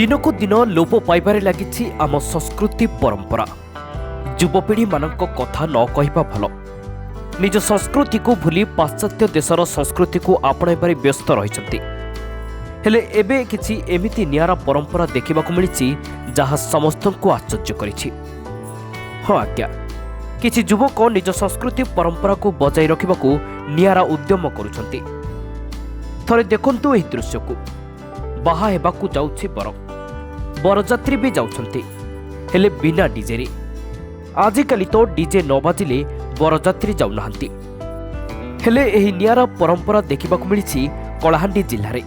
दिनकू दिन लोप पाइबारे लागिछि आम संस्कृति परंपरा। युवपीढ़ी मानक कथा न कहवा भल। निज संस्कृति को भूली पाश्चात्य देशर संस्कृति को आपणाइबारे व्यस्त रहिछन्ति। हेले एबे किछि एमिति नियारा परंपरा देखिबाकू मिलिछि जहा समस्तंकु आश्चर्य करिछि। हाँ आज्ञा, किछि युवक निज संस्कृति परंपरा को बजाय रखिबाकू नियारा उद्यम करुछन्ति। थरे देखंतु एही दृश्यकू। बाहा हेबाकू जाउछि बर, बरजात्री भी जाउछन्ति, हेले बिना डीजे रे। आजिकाली तो डीजे न बाजिले बरजात्री जाउनाहांती। हेले एही नियारा परंपरा देखिबाकू मिलिछि कलाहांडी जिल्ला रे।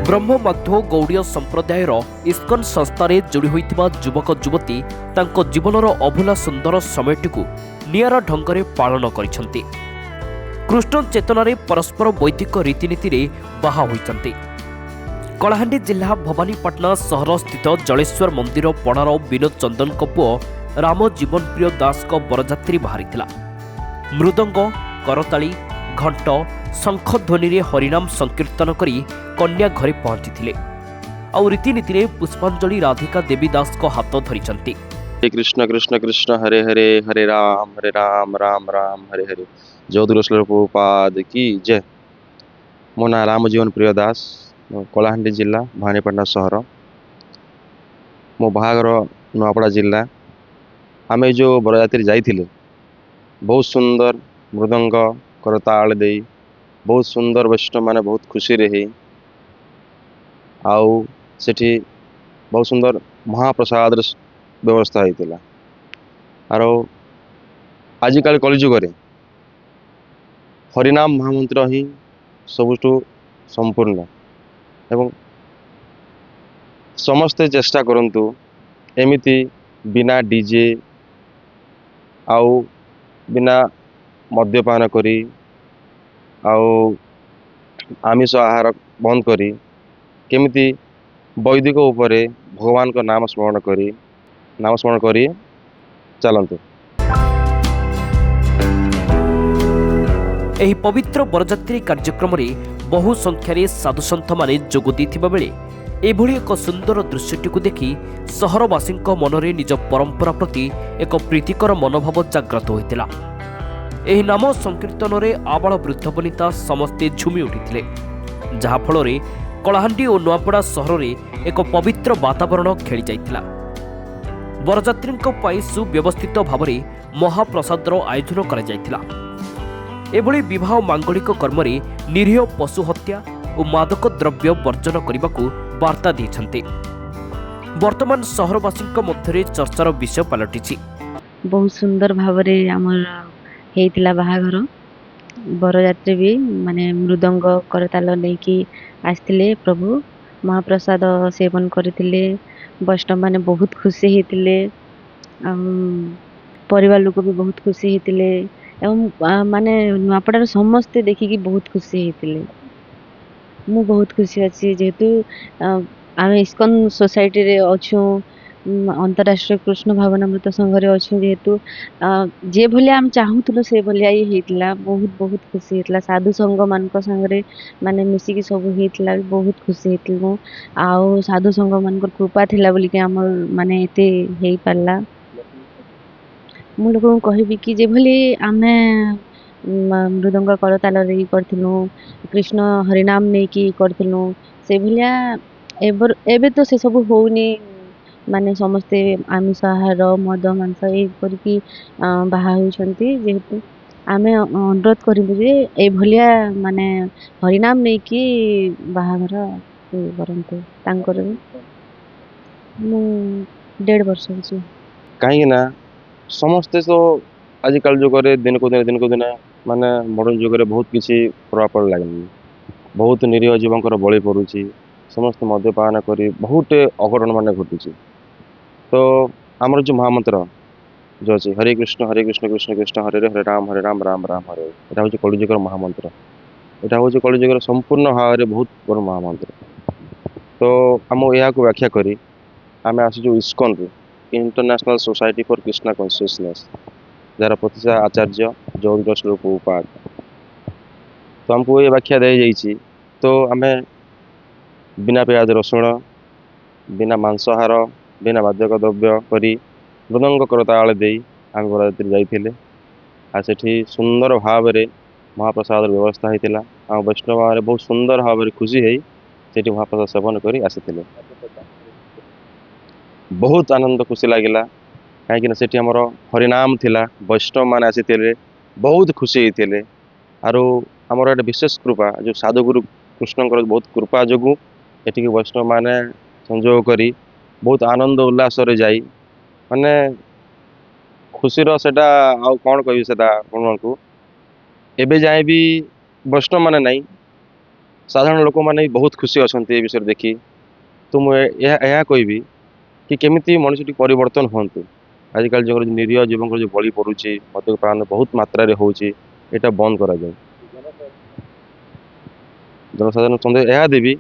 ब्रह्ममाध्व गौड़ीय संप्रदायर इस्कन संस्थार जोड़ी होइतिबा युवक युवती तांको जीवनर अभूला सुंदर समयटी नियारा ढंगरे पालन करिसंती। कृष्ण चेतनारे परस्पर वैदिक रीतिनीति रे बाहा होइसंती। कलाहांडी जिला भवानीपाटना सहर स्थित जलेश्वर मंदिर पड़ार विनोद चंदन पुओ राम जीवन प्रिय दास को बरजात्री बाहरी। मृदंग, करताली, घंट, शंखध्वनि रे हरिनाम संकीर्तन करी कन्या घरे पहुंची। आउ रीतिनीति रे पुष्पांजलि राधिका देवी दास को हाथ धरिचंती। कृष्ण कृष्ण कृष्ण हरे हरे, हरे राम राम राम हरे हरे। जगद्गुरु प्रभुपाद की जय। मो ना राम जीवन प्रिय दास, कलाहांडी जिला भवानीपाटना सहर। मो बाहागर नुआपड़ा जिला। आमे जो बरयात्री जाइथिले बहुत सुंदर मृदंग करताल दे बहुत सुंदर वैष्णव माने बहुत खुशी रही। आउ सेठी बहुत सुंदर महाप्रसाद व्यवस्था होता। आर आजिकल कलिजुग हरिनाम महामंत्र ही सबुठु संपूर्ण एवं समस्ते चेष्टा करंतु एमिति बिना डीजे आउ बिना मद्यपान करी आउ आमिष आहार बंद करी केमिति वैदिक उपरे भगवान को नाम स्मरण करी चलंतु। एही पवित्र बरजात्री कार्यक्रम रे बहु संख्यारे साधुसंत माने जोग देथिबा बेले एभली एक सुंदर दृश्यटी को देखि सहरवासी मनरे निज परंपरा प्रति एक प्रीतिकर मनोभाव जाग्रत होइतिला। एही नाम संकीर्तन रे आबाल वृद्ध वनिता समस्ते झुमी उठिथिले, जहा फल रे कलाहांडी और नुआपड़ा सहर रे एक पवित्र वातावरण खेली जाइतिला। बरजात्रींक पई सुव्यवस्थित भावरे महाप्रसादर आयोजन करा जाइतिला। एभली विवाह मांगलिक कर्म रे निरीह पशु हत्या और मादक द्रव्य वर्जन करने वार्ता देछन्ते। वर्तमान सहरवासी मध्य चर्चार विषय पलटिछि। बहुत सुंदर भावरे आमर हेतिला बाहाघर। बरजात्री भी माने मृदंग करताल लेकी आस्थिले, प्रभु महाप्रसाद सेवन करथिले। वैष्णव माने बहुत खुशी हेतिले, परिवार लोक भी बहुत खुशी हेतिले एवं माने नुआपड़ार समस्ते देखिकी बहुत खुशी हेतिले। मु बहुत खुशी अच्छी जेहेतु आम इस्कन सोसाइटी रे अच्छु, अंतरराष्ट्रीय कृष्ण भावनामृत संघ रे अच्छु। जेहेतु जे भलिया आम चाहूतलो से भलिया ही हेतिला। बहुत बहुत खुशी हेतिला। साधु संघ मानक संगरे माने मिसिकी सब हेतिला, बहुत खुशी हेतिल। आउ साधु संघ मानकर कृपा थिला बोली के हमर माने एते हेई पारला। मु लोक कहबी कि जे भली आमे मृदंग करताल रे करथिलु, कृष्ण हरिनाम नहीं कि करथिलु, से भलिया एबे तो से सब होउनी। माने समस्ते आमिष आहार मद मांस ए करके बाहा होइछन्ति। जेहेतु आमे अनुरोध करिबु जे ए भलिया माने हरिनाम नहीं कि बाहाघर करंतु तांकर। मु 1.5 वर्ष होछि। कहीं ना समस्ते तो आजिकल जुग दिन को दिन माने मॉडर्न जुग बहुत किसी प्रभाव पड़ लगे। बहुत निरीह जीवंकर बलि पड़ुछि। समस्त मद्यपान करी बहुत अघटन मान घटुछि। तो आमर जो महामंत्र जो अच्छे हरे कृष्ण कृष्ण कृष्ण हरे हरे हरे राम राम राम हरे, यहाँ हूँ कलिजुगर महामंत्र। यहाँ हूँ कलिजुगर संपूर्ण भाव में बहुत बड़ महामंत्र। तो आम यहाँ व्याख्या करी आम आसू इस्कन रु international society for Krishna consciousness jar प्रतिष्ठा आचार्य जगदीश प्रभुपाद। तो हमको ये व्याख्या दी जाइए तो आम बिना प्याज रसुण बिना मांसाहार बिना बाध्यक द्रव्य करी मृदंग करताल दे आम बरयात्री जाइए आ सेठी सुंदर भाव में महाप्रसाद व्यवस्था होता आम वैष्णव भाव बहुत सुंदर भाव में खुशी है सेठी महाप्रसाद सेवन कर आसी बहुत आनंद खुशी लगिला कहीं सेठी आमर हरिनाम थिला वैष्णव मैंने आसी बहुत खुशी होते आरो आमर एक विशेष कृपा जो साधुगुरु कृष्ण बहुत कृपा जो एटिक वैष्णव मैंने संयोग करी बहुत आनंद उल्लास जाई माने खुशीर सेटा आउ कौन कहि सेटा को एबे जाए भी वैष्णव माने नहीं साधारण लोक माने बहुत खुशी अच्छा ये विषय देखी तो मुझे कहबी कि केमिति मनुष्य परिवर्तन हूँ आजिकल जो निरीह जीवन जो बलि पड़ुची मद्यक प्राण बहुत मात्रा होची एटा बंद करा जाए जनसाधारण सन्देह यह देवी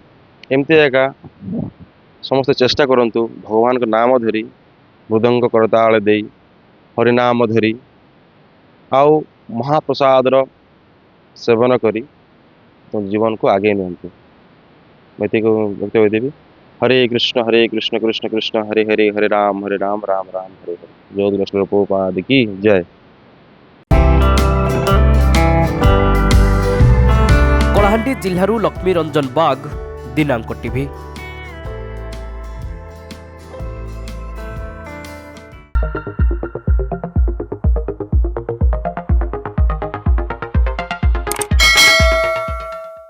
एमती एका समस्ते चेष्टा करंतु भगवान का नाम धरी मृदंग करताल दे हरिनाम धरी आउ महाप्रसाद सेवन करी तो जीवन को आगे नियंतु वक्तव्य देवी हरे कृष्ण कृष्ण कृष्ण हरे हरे हरे राम राम राम हरे हरे। जगदीश प्रभुपाद की जय। कलाहांडी जिल्लारू लक्ष्मी रंजन बाग, दिनांक टीवी।